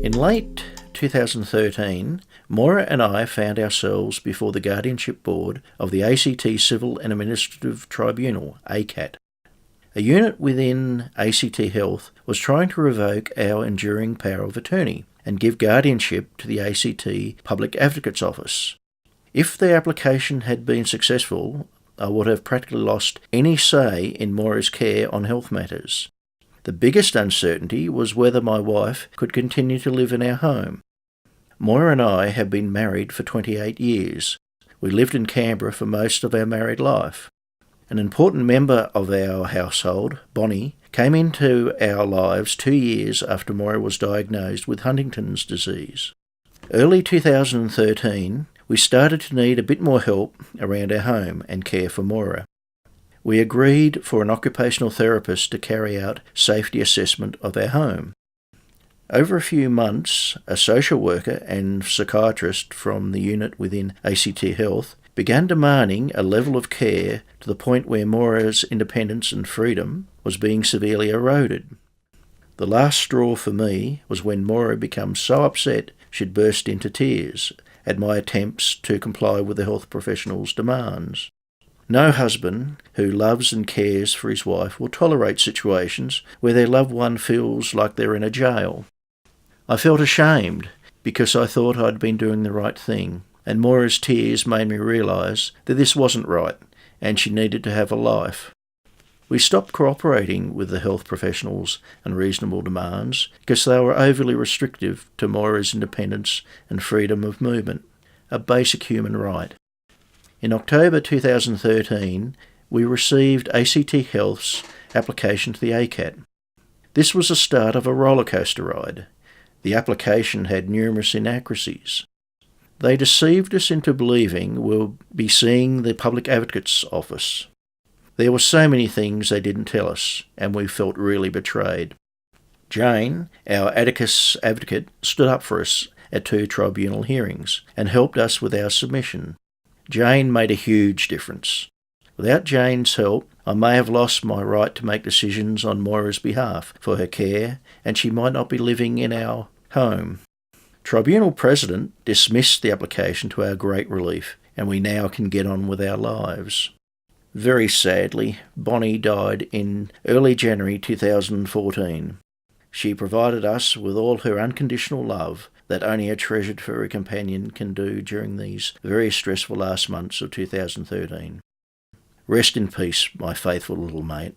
In late 2013, Moira and I found ourselves before the Guardianship Board of the ACT Civil and Administrative Tribunal, ACAT. A unit within ACT Health was trying to revoke our enduring power of attorney and give guardianship to the ACT Public Advocate's Office. If the application had been successful, I would have practically lost any say in Moira's care on health matters. The biggest uncertainty was whether my wife could continue to live in our home. Moira and I have been married for 28 years. We lived in Canberra for most of our married life. An important member of our household, Bonnie, came into our lives 2 years after Moira was diagnosed with Huntington's disease. Early 2013, we started to need a bit more help around our home and care for Moira. We agreed for an occupational therapist to carry out safety assessment of our home. Over a few months, a social worker and psychiatrist from the unit within ACT Health began demanding a level of care to the point where Moira's independence and freedom was being severely eroded. The last straw for me was when Moira became so upset she'd burst into tears at my attempts to comply with the health professional's demands. No husband who loves and cares for his wife will tolerate situations where their loved one feels like they're in a jail. I felt ashamed because I thought I'd been doing the right thing, and Moira's tears made me realise that this wasn't right and she needed to have a life. We stopped cooperating with the health professionals' unreasonable demands because they were overly restrictive to Moira's independence and freedom of movement, a basic human right. In October 2013, we received ACT Health's application to the ACAT. This was the start of a rollercoaster ride. The application had numerous inaccuracies. They deceived us into believing we'll be seeing the Public Advocate's Office. There were so many things they didn't tell us, and we felt really betrayed. Jane, our ADACAS advocate, stood up for us at 2 tribunal hearings and helped us with our submission. Jane made a huge difference. Without Jane's help, I may have lost my right to make decisions on Moira's behalf for her care, and she might not be living in our home. Tribunal President dismissed the application to our great relief, and we now can get on with our lives. Very sadly, Bonnie died in early January 2014. She provided us with all her unconditional love that only a treasured furry companion can do during these very stressful last months of 2013. Rest in peace, my faithful little mate.